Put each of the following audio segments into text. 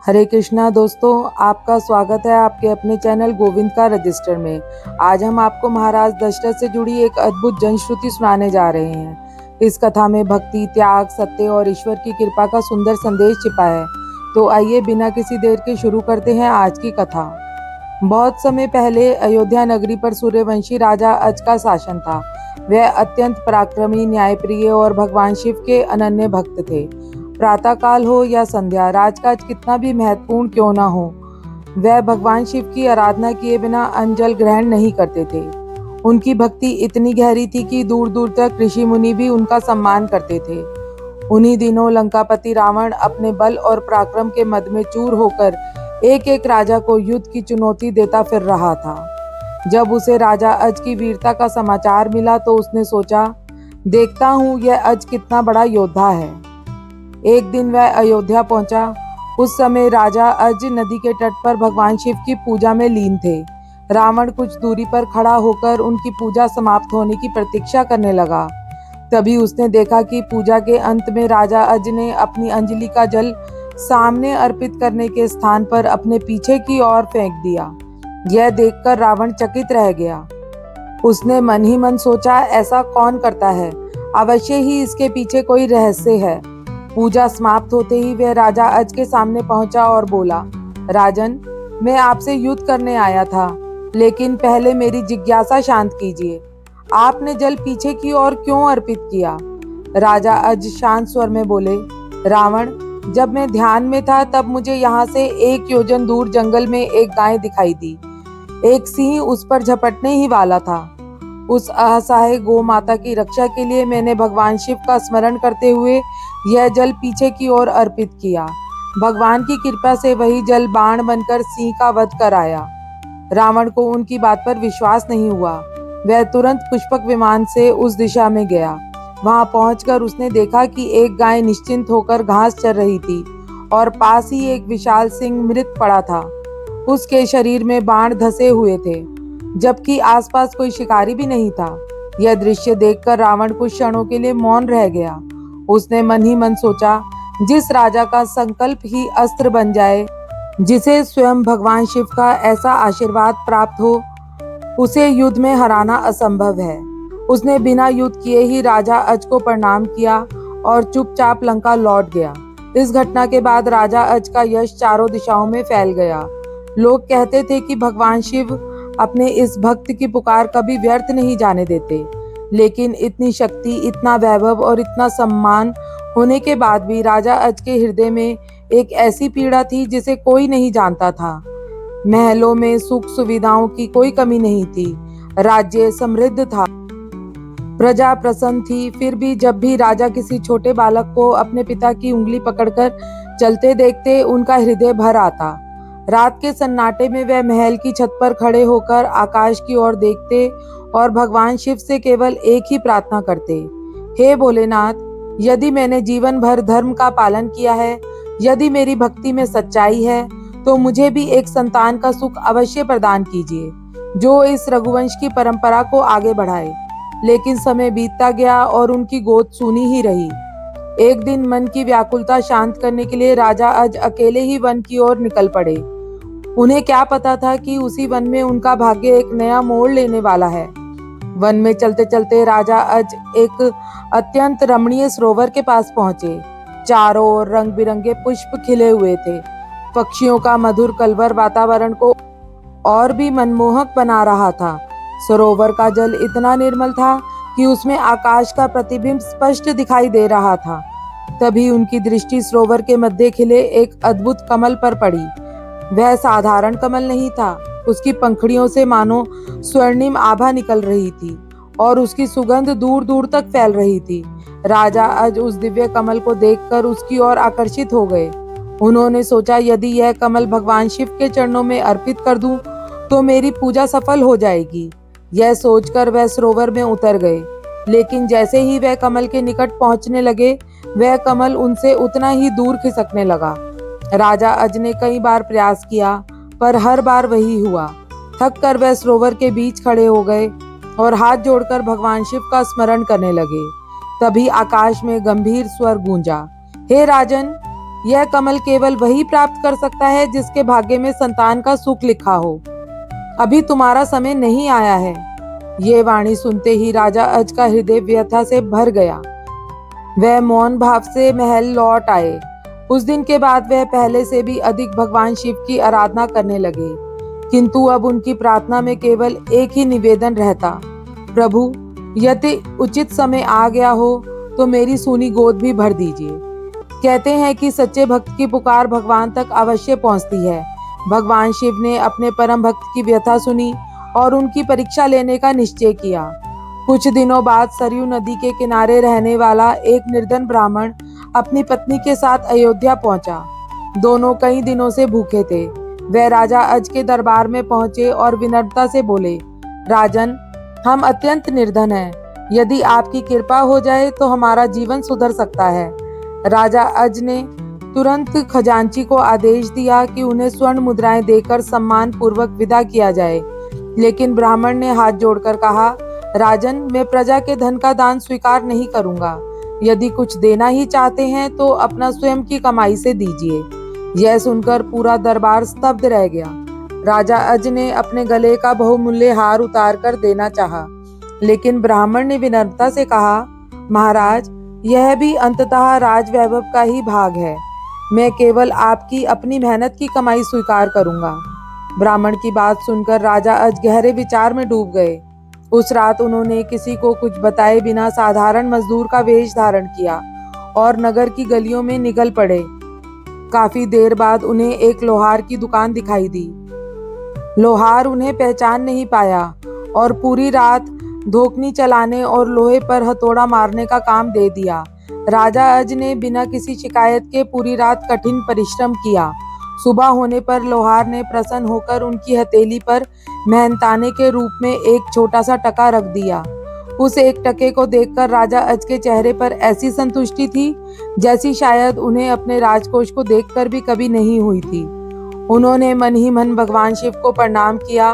हरे कृष्णा दोस्तों, आपका स्वागत है आपके अपने चैनल गोविंद का रजिस्टर में। आज हम आपको महाराज दशरथ से जुड़ी एक अद्भुत जनश्रुति सुनाने जा रहे हैं। इस कथा में भक्ति, त्याग, सत्य और ईश्वर की कृपा का सुंदर संदेश छिपा है। तो आइए बिना किसी देर के शुरू करते हैं आज की कथा। बहुत समय पहले अयोध्या नगरी पर सूर्यवंशी राजा अज का शासन था। वह अत्यंत पराक्रमी, न्यायप्रिय और भगवान शिव के अनन्य भक्त थे। प्रातः काल हो या संध्या, राजकाज कितना भी महत्वपूर्ण क्यों न हो, वह भगवान शिव की आराधना किए बिना अन्न जल ग्रहण नहीं करते थे। उनकी भक्ति इतनी गहरी थी कि दूर दूर तक ऋषि मुनि भी उनका सम्मान करते थे। उन्हीं दिनों लंकापति रावण अपने बल और पराक्रम के मद में चूर होकर एक एक राजा को युद्ध की चुनौती देता फिर रहा था। जब उसे राजा अज की वीरता का समाचार मिला तो उसने सोचा, देखता हूँ यह अज कितना बड़ा योद्धा है। एक दिन वह अयोध्या पहुंचा। उस समय राजा अज नदी के तट पर भगवान शिव की पूजा में लीन थे। रावण कुछ दूरी पर खड़ा होकर उनकी पूजा समाप्त होने की प्रतीक्षा करने लगा। तभी उसने देखा कि पूजा के अंत में राजा अज ने अपनी अंजलि का जल सामने अर्पित करने के स्थान पर अपने पीछे की ओर फेंक दिया। यह देखकर रावण चकित रह गया। उसने मन ही मन सोचा, ऐसा कौन करता है? अवश्य ही इसके पीछे कोई रहस्य है। पूजा समाप्त होते ही वह राजा अज के सामने पहुंचा और बोला, राजन, मैं आपसे युद्ध करने आया था, लेकिन पहले मेरी जिज्ञासा शांत कीजिए। आपने जल पीछे की ओर क्यों अर्पित किया? राजा अज शांत स्वर में बोले, रावण, जब मैं ध्यान में था तब मुझे यहाँ से 1 योजन दूर जंगल में एक गाय दिखाई दी। एक सिंह उस पर झपटने ही वाला था। उस असहाय गौ माता की रक्षा के लिए मैंने भगवान शिव का स्मरण करते हुए यह जल पीछे की ओर अर्पित किया। भगवान की कृपा से वही जल बाण बनकर सिंह का वध कर आया। रावण को उनकी बात पर विश्वास नहीं हुआ। वह तुरंत पुष्पक विमान से उस दिशा में गया। वहां पहुंचकर उसने देखा कि एक गाय निश्चिंत होकर घास चर रही थी और पास ही एक विशाल सिंह मृत पड़ा था। उसके शरीर में बाण धसे हुए थे, जबकि आसपास कोई शिकारी भी नहीं था। यह दृश्य देखकर रावण कुछ क्षणों के लिए मौन रह गया। उसने मन ही मन सोचा, जिस राजा का संकल्प ही अस्त्र बन जाए, जिसे स्वयं भगवान शिव का ऐसा आशीर्वाद प्राप्त हो, उसे युद्ध में हराना असंभव है। उसने बिना युद्ध किए ही राजा अज को प्रणाम किया और चुपचाप लंका लौट गया। इस घटना के बाद राजा अज का यश चारों दिशाओं में फैल गया। लोग कहते थे कि भगवान शिव अपने इस भक्त की पुकार कभी व्यर्थ नहीं जाने देते। लेकिन इतनी शक्ति, इतना वैभव और इतना सम्मान होने के बाद भी राजा अज के हृदय में एक ऐसी पीड़ा थी जिसे कोई नहीं जानता था। महलों में सुख सुविधाओं की कोई कमी नहीं थी। राज्य समृद्ध था, प्रजा प्रसन्न थी। फिर भी जब भी राजा किसी छोटे बालक को अपने पिता की उंगली पकड़कर चलते देखते, उनका हृदय भर आता। रात के सन्नाटे में वह महल की छत पर खड़े होकर आकाश की ओर देखते और भगवान शिव से केवल एक ही प्रार्थना करते, हे भोलेनाथ, यदि मैंने जीवन भर धर्म का पालन किया है, यदि मेरी भक्ति में सच्चाई है, तो मुझे भी एक संतान का सुख अवश्य प्रदान कीजिए, जो इस रघुवंश की परंपरा को आगे बढ़ाए। लेकिन समय बीतता गया और उनकी गोद सूनी ही रही। एक दिन मन की व्याकुलता शांत करने के लिए राजा अज अकेले ही वन की ओर निकल पड़े। उन्हें क्या पता था कि उसी वन में उनका भाग्य एक नया मोड़ लेने वाला है। वन में चलते चलते राजा अज एक अत्यंत रमणीय सरोवर के पास पहुंचे। चारों ओर रंग बिरंगे पुष्प खिले हुए थे। पक्षियों का मधुर कलरव वातावरण को और भी मनमोहक बना रहा था। सरोवर का जल इतना निर्मल था कि उसमें आकाश का प्रतिबिंब स्पष्ट दिखाई दे रहा था। तभी उनकी दृष्टि सरोवर के मध्य खिले एक अद्भुत कमल पर पड़ी। वह साधारण कमल नहीं था। उसकी पंखुड़ियों से मानो स्वर्णिम आभा निकल रही थी और उसकी सुगंध दूर दूर तक फैल रही थी। राजा अज उस दिव्य कमल को देखकर उसकी ओर आकर्षित हो गए। उन्होंने सोचा, यदि यह कमल भगवान शिव के चरणों में अर्पित कर दूं, तो मेरी पूजा सफल हो जाएगी। यह सोचकर वह सरोवर में उतर गए। लेकिन जैसे ही वह कमल के निकट पहुंचने लगे, वह कमल उनसे उतना ही दूर खिसकने लगा। राजा अज ने कई बार प्रयास किया, पर हर बार वही हुआ। थक कर वह सरोवर के बीच खड़े हो गए और हाथ जोड़कर भगवान शिव का स्मरण करने लगे। तभी आकाश में गंभीर स्वर गूंजा, हे राजन, यह कमल केवल वही प्राप्त कर सकता है जिसके भाग्य में संतान का सुख लिखा हो। अभी तुम्हारा समय नहीं आया है। ये वाणी सुनते ही राजा अज का हृदय व्यथा से भर गया। वह मौन भाव से महल लौट आए। उस दिन के बाद वह पहले से भी अधिक भगवान शिव की आराधना करने लगे, किंतु अब उनकी प्रार्थना में केवल एक ही निवेदन रहता, प्रभु यदि उचित समय आ गया हो तो मेरी सूनी गोद भी भर दीजिए। कहते हैं कि सच्चे भक्त की पुकार भगवान तक अवश्य पहुंचती है। भगवान शिव ने अपने परम भक्त की व्यथा सुनी और उनकी परीक्षा लेने का निश्चय किया। कुछ दिनों बाद सरयू नदी के किनारे रहने वाला एक निर्धन ब्राह्मण अपनी पत्नी के साथ अयोध्या पहुंचा। दोनों कई दिनों से भूखे थे। वह राजा अज के दरबार में पहुंचे और विनम्रता से बोले, राजन, हम अत्यंत निर्धन हैं। यदि आपकी कृपा हो जाए तो हमारा जीवन सुधर सकता है। राजा अज ने तुरंत खजांची को आदेश दिया कि उन्हें स्वर्ण मुद्राएं देकर सम्मान पूर्वक विदा किया जाए, लेकिन ब्राह्मण ने हाथ जोड़कर कहा, राजन, मैं प्रजा के धन का दान स्वीकार नहीं करूंगा। यदि कुछ देना ही चाहते हैं तो अपना स्वयं की कमाई से दीजिए। यह सुनकर पूरा दरबार स्तब्ध रह गया। राजा अज ने अपने गले का बहुमूल्य हार उतार कर देना चाहा, लेकिन ब्राह्मण ने विनम्रता से कहा, महाराज, यह भी अंततः राज वैभव का ही भाग है। मैं केवल आपकी अपनी मेहनत की कमाई स्वीकार करूंगा। ब्राह्मण की बात सुनकर राजा अज गहरे विचार में डूब गए। उस रात उन्होंने किसी को कुछ बताए बिना साधारण मजदूर का वेश धारण किया और नगर की गलियों में निकल पड़े। काफी देर बाद उन्हें एक लोहार की दुकान दिखाई दी। लोहार उन्हें पहचान नहीं पाया और पूरी रात धोखनी चलाने और लोहे पर हथौड़ा मारने का काम दे दिया। राजा अज ने बिना किसी शिकायत के पूरी रात कठिन परिश्रम किया। सुबह होने पर लोहार ने प्रसन्न होकर उनकी हथेली पर मेहनताने के रूप में एक छोटा सा टका रख दिया। उस एक टके को देखकर राजा अज के चेहरे पर ऐसी संतुष्टि थी जैसी शायद उन्हें अपने राजकोष को देखकर भी कभी नहीं हुई थी। उन्होंने मन ही मन भगवान शिव को प्रणाम किया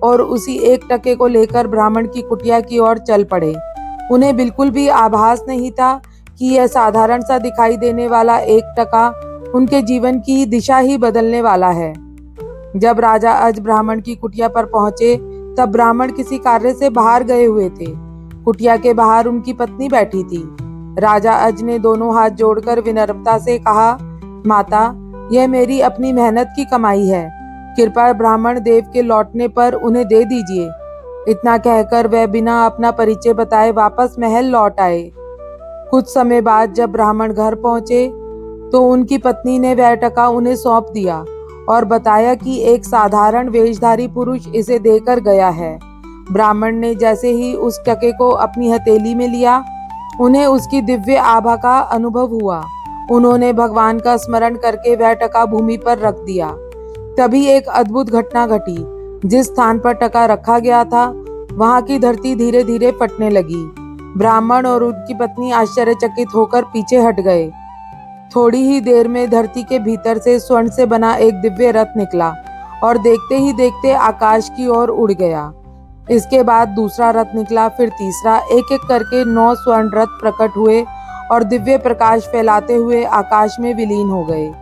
और उसी एक टके को लेकर ब्राह्मण की कुटिया की ओर चल पड़े। उन्हें बिल्कुल भी आभास नहीं था कि यह साधारण सा दिखाई देने वाला एक टका उनके जीवन की दिशा ही बदलने वाला है। जब राजा अज ब्राह्मण की कुटिया पर पहुंचे तब ब्राह्मण किसी कार्य से बाहर गए हुए थे। कुटिया के बाहर उनकी पत्नी बैठी थी। राजा अज ने दोनों हाथ जोड़कर विनम्रता से कहा, माता, यह मेरी अपनी मेहनत की कमाई है। कृपया ब्राह्मण देव के लौटने पर उन्हें दे दीजिए। इतना कहकर वह बिना अपना परिचय बताए वापस महल लौट आए। कुछ समय बाद जब ब्राह्मण घर पहुंचे तो उनकी पत्नी ने वह टका उन्हें सौंप दिया और बताया कि एक साधारण वेशधारी पुरुष इसे देकर गया है। ब्राह्मण ने जैसे ही उस टके को अपनी हथेली में लिया, उन्हें उसकी दिव्य आभा का अनुभव हुआ। उन्होंने भगवान का स्मरण करके वह टका भूमि पर रख दिया। तभी एक अद्भुत घटना घटी। जिस स्थान पर टका रखा गया था वहां की धरती धीरे धीरे फटने लगी। ब्राह्मण और उनकी पत्नी आश्चर्यचकित होकर पीछे हट गए। थोड़ी ही देर में धरती के भीतर से स्वर्ण से बना एक दिव्य रथ निकला और देखते ही देखते आकाश की ओर उड़ गया। इसके बाद दूसरा रथ निकला, फिर तीसरा। एक एक करके 9 स्वर्ण रथ प्रकट हुए और दिव्य प्रकाश फैलाते हुए आकाश में विलीन हो गए।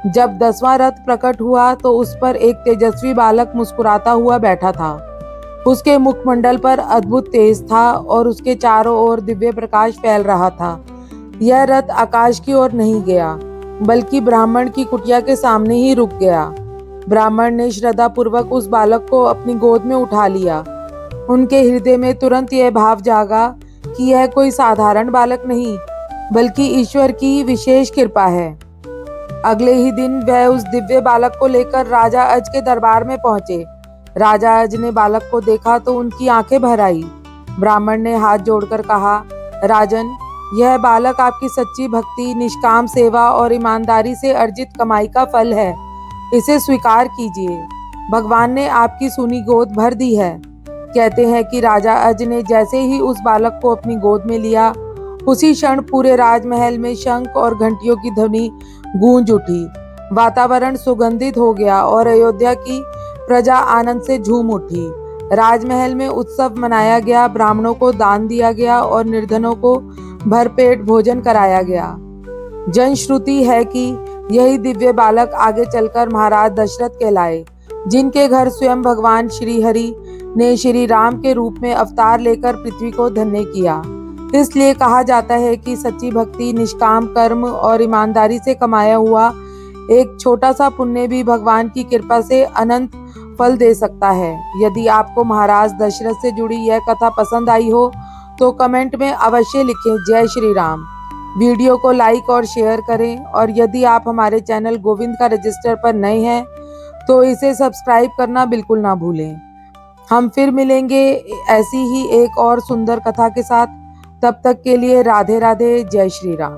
जब 10वां रथ प्रकट हुआ तो उस पर एक तेजस्वी बालक मुस्कुराता हुआ बैठा था। उसके मुखमंडल पर अद्भुत तेज था और उसके चारों ओर दिव्य प्रकाश फैल रहा था। यह रथ आकाश की ओर नहीं गया, बल्कि ब्राह्मण की कुटिया के सामने ही रुक गया। ब्राह्मण ने श्रद्धा पूर्वक उस बालक को अपनी गोद में उठा लिया। उनके हृदय में तुरंत यह भाव जागा कि यह कोई साधारण बालक नहीं, बल्कि ईश्वर की विशेष कृपा है। अगले ही दिन वह उस दिव्य बालक को लेकर राजा अज के दरबार में पहुंचे। राजा अज ने बालक को देखा तो उनकी आंखें भर आई। ब्राह्मण ने हाथ जोड़कर कहा, राजन, यह बालक आपकी सच्ची भक्ति, निष्काम सेवा और ईमानदारी से अर्जित कमाई का फल है। इसे स्वीकार कीजिए। भगवान ने आपकी सूनी गोद भर दी है। कहते हैं कि राजा अज ने जैसे ही उस बालक को अपनी गोद में लिया, उसी क्षण पूरे राजमहल में शंख और घंटियों की ध्वनि गूंज उठी। वातावरण सुगंधित हो गया और अयोध्या की प्रजा आनंद से झूम उठी। राजमहल में उत्सव मनाया गया, ब्राह्मणों को दान दिया गया और निर्धनों को भरपेट भोजन कराया गया। जनश्रुति है कि यही दिव्य बालक आगे चलकर महाराज दशरथ कहलाए, जिनके घर स्वयं भगवान श्री हरि ने श्री राम के रूप में अवतार लेकर पृथ्वी को धन्य किया। इसलिए कहा जाता है कि सच्ची भक्ति, निष्काम कर्म और ईमानदारी से कमाया हुआ एक छोटा सा पुण्य भी भगवान की कृपा से अनंत फल दे सकता है। यदि आपको महाराज दशरथ से जुड़ी यह कथा पसंद आई हो तो कमेंट में अवश्य लिखें जय श्री राम। वीडियो को लाइक और शेयर करें, और यदि आप हमारे चैनल गोविंद का रजिस्टर पर नए हैं तो इसे सब्सक्राइब करना बिल्कुल ना भूलें। हम फिर मिलेंगे ऐसी ही एक और सुंदर कथा के साथ। तब तक के लिए राधे राधे, जय श्री राम।